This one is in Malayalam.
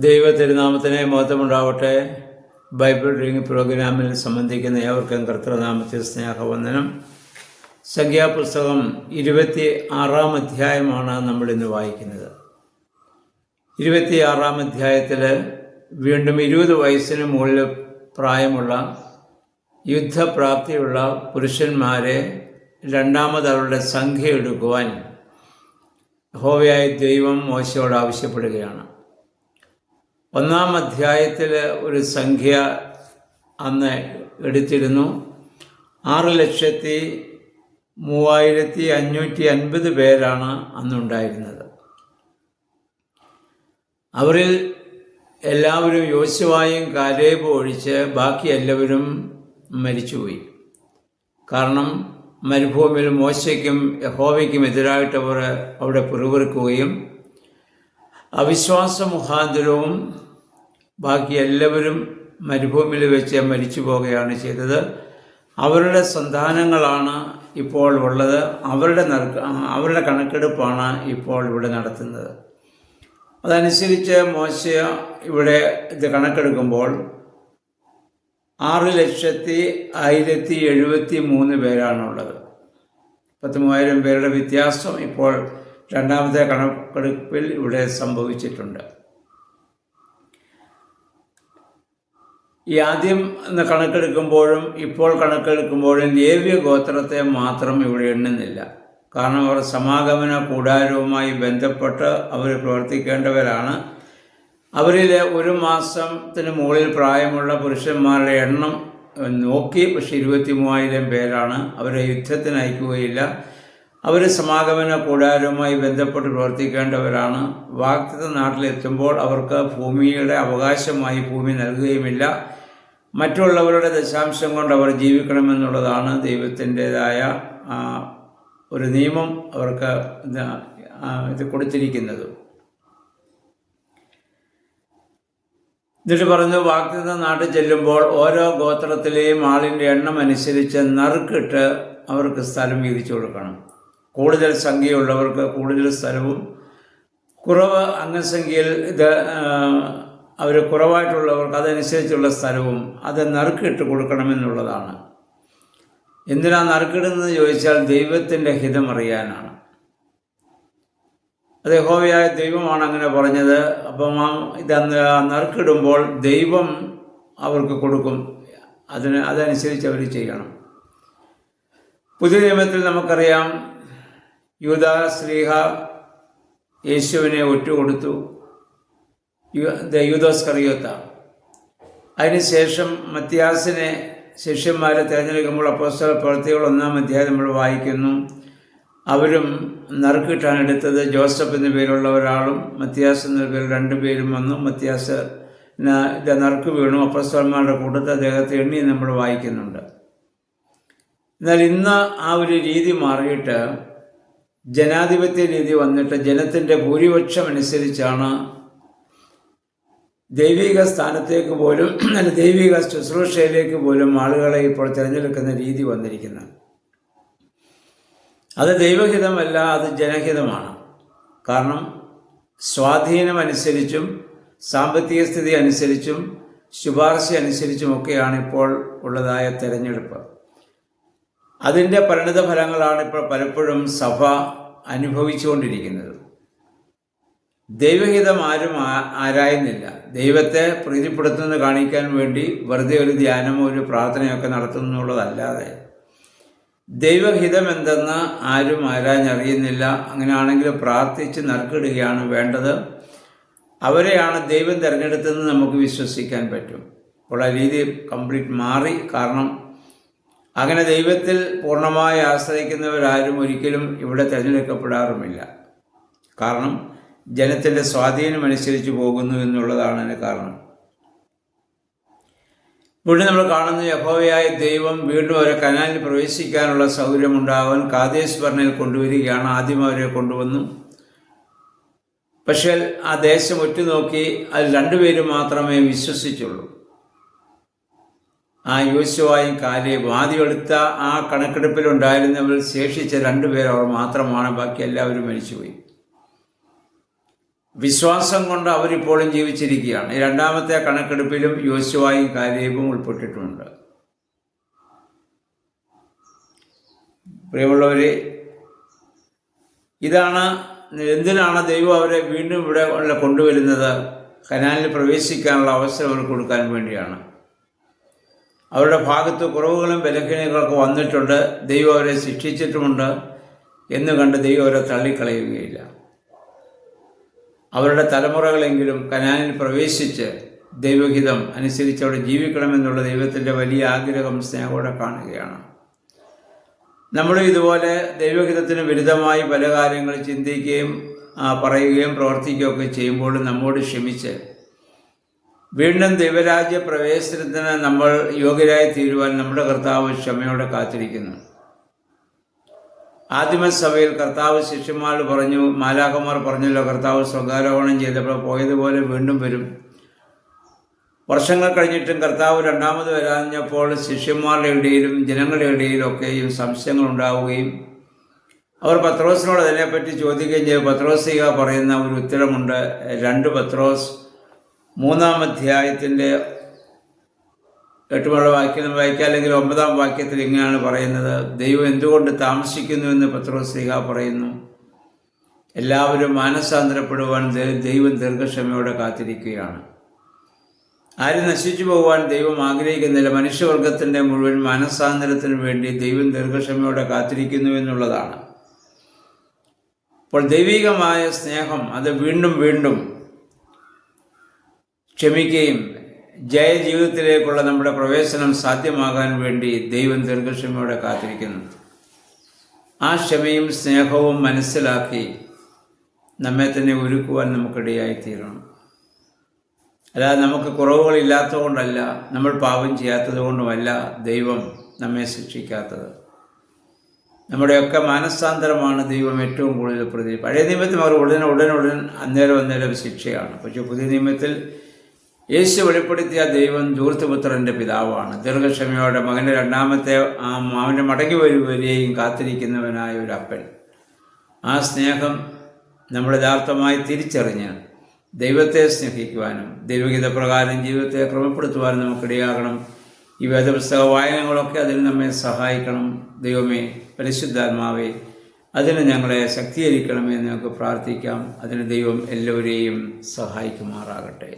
ദൈവ തിരുനാമത്തിന് മഹത്വമുണ്ടാവട്ടെ. ബൈബിൾ റീഡിംഗ് പ്രോഗ്രാമിൽ സംബന്ധിക്കുന്ന ഏവർക്കും കർത്തൃനാമത്തിൽ സ്നേഹവന്ദനം. സംഖ്യാപുസ്തകം 26-ാം അധ്യായമാണ് നമ്മളിന്ന് വായിക്കുന്നത്. 26-ാം അധ്യായത്തിൽ വീണ്ടും 20 വയസ്സിന് മുകളിൽ പ്രായമുള്ള യുദ്ധപ്രാപ്തിയുള്ള പുരുഷന്മാരെ രണ്ടാമത് അവരുടെ സംഖ്യ എടുക്കുവാൻ യഹോവയായ ദൈവം മോശയോട് ആവശ്യപ്പെടുകയാണ്. 1-ാം അധ്യായത്തിൽ ഒരു സംഖ്യ അന്ന് എടുത്തിരുന്നു. 6,35,550 പേരാണ് അന്നുണ്ടായിരുന്നത്. അവരിൽ എല്ലാവരും യോശുവയും കാലേബും ഒഴിച്ച് ബാക്കി എല്ലാവരും മരിച്ചുപോയി. കാരണം മരുഭൂമിയിൽ മോശയ്ക്കും യഹോവയ്ക്കും എതിരായിട്ട് അവർ അവിടെ പിറുപിറുക്കുകയും അവിശ്വാസ മുഖാന്തരവും ബാക്കി എല്ലാവരും മരുഭൂമിയിൽ വെച്ച് മരിച്ചു പോവുകയാണ് ചെയ്തത്. അവരുടെ സന്താനങ്ങളാണ് ഇപ്പോൾ ഉള്ളത്. അവരുടെ കണക്കെടുപ്പാണ് ഇപ്പോൾ ഇവിടെ നടത്തുന്നത്. അതനുസരിച്ച് മോശ ഇവിടെ ഇത് കണക്കെടുക്കുമ്പോൾ 6,01,073 പേരാണുള്ളത്. 13,000 പേരുടെ വ്യത്യാസം ഇപ്പോൾ രണ്ടാമത്തെ കണക്കെടുപ്പിൽ ഇവിടെ സംഭവിച്ചിട്ടുണ്ട്. ഈ ആദ്യം കണക്കെടുക്കുമ്പോഴും ഇപ്പോൾ കണക്കെടുക്കുമ്പോഴും ലേവ്യ ഗോത്രത്തെ മാത്രം ഇവിടെ എണ്ണുന്നില്ല. കാരണം അവർ സമാഗമന കൂടാരവുമായി ബന്ധപ്പെട്ട് അവർ പ്രവർത്തിക്കേണ്ടവരാണ്. അവരിൽ 1 മാസത്തിന് മുകളിൽ പ്രായമുള്ള പുരുഷന്മാരുടെ എണ്ണം നോക്കി, പക്ഷേ 23,000 പേരാണ്. അവരെ യുദ്ധത്തിന് അയക്കുകയില്ല. അവർ സമാഗമന കൂടാരവുമായി ബന്ധപ്പെട്ട് പ്രവർത്തിക്കേണ്ടവരാണ്. വാഗ്ദത്ത നാട്ടിലെത്തുമ്പോൾ അവർക്ക് ഭൂമിയുടെ അവകാശമായി ഭൂമി നൽകുകയുമില്ല. മറ്റുള്ളവരുടെ ദശാംശം കൊണ്ട് അവർ ജീവിക്കണമെന്നുള്ളതാണ് ദൈവത്തിൻ്റെതായ ഒരു നിയമം അവർക്ക് ഇത് കൊടുത്തിരിക്കുന്നത്. എന്നിട്ട് പറഞ്ഞു, വാഗ്ദത്ത നാട്ടിൽ ചെല്ലുമ്പോൾ ഓരോ ഗോത്രത്തിലെയും ആളിൻ്റെ എണ്ണം അനുസരിച്ച് നറുക്കിട്ട് അവർക്ക് സ്ഥലം വീതിച്ചു കൊടുക്കണം. കൂടുതൽ സംഖ്യയുള്ളവർക്ക് കൂടുതൽ സ്ഥലവും, കുറവ് അംഗസംഖ്യയിൽ അവർ കുറവായിട്ടുള്ളവർക്ക് അതനുസരിച്ചുള്ള സ്ഥലവും അത് നറുക്കിട്ട് കൊടുക്കണമെന്നുള്ളതാണ്. എന്തിനാണ് നറുക്കിടുന്നത് ചോദിച്ചാൽ ദൈവത്തിൻ്റെ ഹിതമറിയാനാണ്. അത് യഹോവയായ ദൈവമാണ് അങ്ങനെ പറഞ്ഞത്. അപ്പം ഇതന്ന് നറുക്കിടുമ്പോൾ ദൈവം അവർക്ക് കൊടുക്കും. അതനുസരിച്ച് അവർ ചെയ്യണം. പുതിയ നിയമത്തിൽ നമുക്കറിയാം, യൂദാ ശ്ലീഹ യേശുവിനെ ഒറ്റുകൊടുത്തു, യൂദോസ്കറിയോത്ത. അതിനുശേഷം മത്തിയാസിനെ ശിഷ്യന്മാരെ തിരഞ്ഞെടുക്കുമ്പോൾ അപ്പോസ്തല പ്രവൃത്തികൾ 1-ാം അധ്യായം നമ്മൾ വായിക്കുന്നു. അവരും നറുക്കിട്ടാണ് എടുത്തത്. ജോസഫ് എന്ന പേരുള്ള ഒരാളും മത്തിയാസ് എന്ന പേരിൽ 2 പേരും വന്നു. മത്തിയാസ് ഇത് നറുക്ക് വീണു. അപ്പോസ്തലന്മാരുടെ കൂട്ടത്തിൽ അദ്ദേഹത്തെ എണ്ണി നമ്മൾ വായിക്കുന്നുണ്ട്. എന്നാൽ ഇന്ന് ആ ഒരു രീതി മാറിയിട്ട് ജനാധിപത്യ രീതി വന്നിട്ട് ജനത്തിൻ്റെ ഭൂരിപക്ഷം അനുസരിച്ചാണ് ദൈവിക സ്ഥാനത്തേക്ക് പോലും ദൈവിക ശുശ്രൂഷയിലേക്ക് പോലും ആളുകളെ ഇപ്പോൾ തിരഞ്ഞെടുക്കുന്ന രീതി വന്നിരിക്കുന്നത്. അത് ദൈവഹിതമല്ല, അത് ജനഹിതമാണ്. കാരണം സ്വാധീനമനുസരിച്ചും സാമ്പത്തിക സ്ഥിതി അനുസരിച്ചും ശുപാർശ അനുസരിച്ചുമൊക്കെയാണ് ഇപ്പോൾ ഉള്ളതായ തിരഞ്ഞെടുപ്പ്. അതിൻ്റെ പരിണിത ഫലങ്ങളാണ് ഇപ്പോൾ പലപ്പോഴും സഭ അനുഭവിച്ചുകൊണ്ടിരിക്കുന്നത്. ദൈവഹിതം ആരും ആരായുന്നില്ല. ദൈവത്തെ പ്രീതിപ്പെടുത്തുന്നത് കാണിക്കാൻ വേണ്ടി വെറുതെ ഒരു ധ്യാനമോ ഒരു പ്രാർത്ഥനയൊക്കെ നടത്തുന്നുള്ളതല്ലാതെ ദൈവഹിതം എന്തെന്ന് ആരും ആരാഞ്ഞറിയുന്നില്ല. അങ്ങനെയാണെങ്കിൽ പ്രാർത്ഥിച്ച് നറുക്കിടുകയാണ് വേണ്ടത്. അവരെയാണ് ദൈവം തിരഞ്ഞെടുത്തതെന്ന് നമുക്ക് വിശ്വസിക്കാൻ പറ്റും. അപ്പോൾ ആ രീതി കംപ്ലീറ്റ് മാറി. കാരണം അങ്ങനെ ദൈവത്തിൽ പൂർണ്ണമായി ആശ്രയിക്കുന്നവരാരും ഒരിക്കലും ഇവിടെ തിരഞ്ഞെടുക്കപ്പെടാറുമില്ല. കാരണം ജനത്തിൻ്റെ സ്വാധീനമനുസരിച്ച് പോകുന്നു എന്നുള്ളതാണ് അതിന് കാരണം. ഇവിടെ നമ്മൾ കാണുന്ന യഹോവയായ ദൈവം വീണ്ടും അവരെ കനാലിൽ പ്രവേശിക്കാനുള്ള സൗകര്യമുണ്ടാകാൻ കാദേശ് ബർണയിൽ കൊണ്ടുവരികയാണ്. ആദ്യം അവരെ കൊണ്ടുവന്നു. പക്ഷേ ആ ദേശം ഒറ്റുനോക്കി അതിൽ 2 പേര് മാത്രമേ വിശ്വസിച്ചുള്ളൂ. ആ യോശുവയും കാലേബും. ആദ്യം എടുത്ത ആ കണക്കെടുപ്പിലുണ്ടായിരുന്നവർ ശേഷിച്ച 2 പേർ അവർ മാത്രമാണ്. ബാക്കി എല്ലാവരും മരിച്ചുപോയി. വിശ്വാസം കൊണ്ട് അവരിപ്പോഴും ജീവിച്ചിരിക്കുകയാണ്. ഈ രണ്ടാമത്തെ കണക്കെടുപ്പിലും യോശുവയും കാലേബും ഉൾപ്പെട്ടിട്ടുമുണ്ട്. പ്രിയമുള്ളവരെ, എന്തിനാണ് ദൈവം അവരെ വീണ്ടും ഇവിടെ കൊണ്ടുവരുന്നത്? കനാനിൽ പ്രവേശിക്കാനുള്ള അവസരം അവർക്ക് കൊടുക്കാൻ വേണ്ടിയാണ്. അവരുടെ ഭാഗത്ത് കുറവുകളും ബലഹീനങ്ങളൊക്കെ വന്നിട്ടുണ്ട്, ദൈവം അവരെ ശിക്ഷിച്ചിട്ടുമുണ്ട് എന്ന് കണ്ട് ദൈവം അവരെ തള്ളിക്കളയുകയില്ല. അവരുടെ തലമുറകളെങ്കിലും കനാനിൽ പ്രവേശിച്ച് ദൈവഹിതം അനുസരിച്ച് അവിടെ ജീവിക്കണമെന്നുള്ള ദൈവത്തിൻ്റെ വലിയ ആഗ്രഹം സ്നേഹത്തോടെ കാണുകയാണ്. നമ്മളും ഇതുപോലെ ദൈവഹിതത്തിന് വിരുദ്ധമായി പല കാര്യങ്ങൾ ചിന്തിക്കുകയും പറയുകയും പ്രവർത്തിക്കുകയൊക്കെ ചെയ്യുമ്പോൾ നമ്മോട് ക്ഷമിച്ച് വീണ്ടും ദൈവരാജ്യ പ്രവേശനത്തിന് നമ്മൾ യോഗ്യരായി തീരുവാൻ നമ്മുടെ കർത്താവ് ക്ഷമയോടെ കാത്തിരിക്കുന്നു. ആദിമസഭയിൽ കർത്താവ് ശിഷ്യന്മാർ പറഞ്ഞു, മാലാഖമാർ പറഞ്ഞല്ലോ, കർത്താവ് സ്വർഗ്ഗാരോഹണം ചെയ്തപ്പോൾ പോയതുപോലെ വീണ്ടും വരും. വർഷങ്ങൾ കഴിഞ്ഞിട്ടും കർത്താവ് രണ്ടാമത് വരാഞ്ഞപ്പോൾ ശിഷ്യന്മാരുടെ ഇടയിലും ജനങ്ങളുടെ ഇടയിലൊക്കെയും സംശയങ്ങൾ ഉണ്ടാവുകയും അവർ പത്രോസിനോട് അതിനെപ്പറ്റി ചോദിക്കുകയും ചെയ്തു. പത്രോസിക പറയുന്ന ഒരു ഉത്തരമുണ്ട്. 2 പത്രോസ് 3-ാം അധ്യായത്തിൻ്റെ 8 വാക്യം വായിക്കുക, അല്ലെങ്കിൽ 9-ാം വാക്യത്തിൽ ഇങ്ങനെയാണ് പറയുന്നത്: ദൈവം എന്തുകൊണ്ട് താമസിക്കുന്നുവെന്ന് പത്രോസിക പറയുന്നു. എല്ലാവരും മാനസാന്തരപ്പെടുവാൻ ദൈവം ദീർഘക്ഷമയോടെ കാത്തിരിക്കുകയാണ്. ആരും നശിച്ചു പോകുവാൻ ദൈവം ആഗ്രഹിക്കുന്നില്ല. മനുഷ്യവർഗത്തിൻ്റെ മുഴുവൻ മാനസാന്തരത്തിന് വേണ്ടി ദൈവം ദീർഘക്ഷമയോടെ കാത്തിരിക്കുന്നു എന്നുള്ളതാണ്. അപ്പോൾ ദൈവികമായ സ്നേഹം അത് വീണ്ടും വീണ്ടും ക്ഷമിക്കുകയും ജയജീവിതത്തിലേക്കുള്ള നമ്മുടെ പ്രവേശനം സാധ്യമാകാൻ വേണ്ടി ദൈവം ദീർഘക്ഷമയോടെ കാത്തിരിക്കുന്നു. ആ ക്ഷമയും സ്നേഹവും മനസ്സിലാക്കി നമ്മെ തന്നെ ഒരുക്കുവാൻ നമുക്കിടയായിത്തീരണം. അല്ലാതെ നമുക്ക് കുറവുകളില്ലാത്തതുകൊണ്ടല്ല, നമ്മൾ പാപം ചെയ്യാത്തത് കൊണ്ടുമല്ല ദൈവം നമ്മെ ശിക്ഷിക്കാത്തത്. നമ്മുടെയൊക്കെ മാനസാന്തരമാണ് ദൈവം ഏറ്റവും കൂടുതൽ പ്രതി. പഴയ നിയമത്തിൽ അവർ ഉടൻ അന്നേരം ശിക്ഷയാണ്. പക്ഷേ പുതിയ നിയമത്തിൽ യേശു വെളിപ്പെടുത്തിയ ദൈവം ധൂർത്തപുത്രൻ്റെ പിതാവാണ്. ദീർഘക്ഷമയോടെ മകൻ്റെ അവൻ്റെ മടങ്ങി വരികയും കാത്തിരിക്കുന്നവനായ ഒരു അപ്പൻ. ആ സ്നേഹം നമ്മൾ യഥാർത്ഥമായി തിരിച്ചറിഞ്ഞ് ദൈവത്തെ സ്നേഹിക്കുവാനും ദൈവഗീത പ്രകാരം ജീവിതത്തെ ക്രമപ്പെടുത്തുവാനും നമുക്കിടയാകണം. ഈ വേദപുസ്തക വായനകളൊക്കെ അതിന് നമ്മെ സഹായിക്കണം. ദൈവമേ, പരിശുദ്ധാത്മാവേ, അതിന് ഞങ്ങളെ ശക്തീകരിക്കണമെന്ന് നമുക്ക് പ്രാർത്ഥിക്കാം. അതിന് ദൈവം എല്ലാവരെയും സഹായിക്കുമാറാകട്ടെ.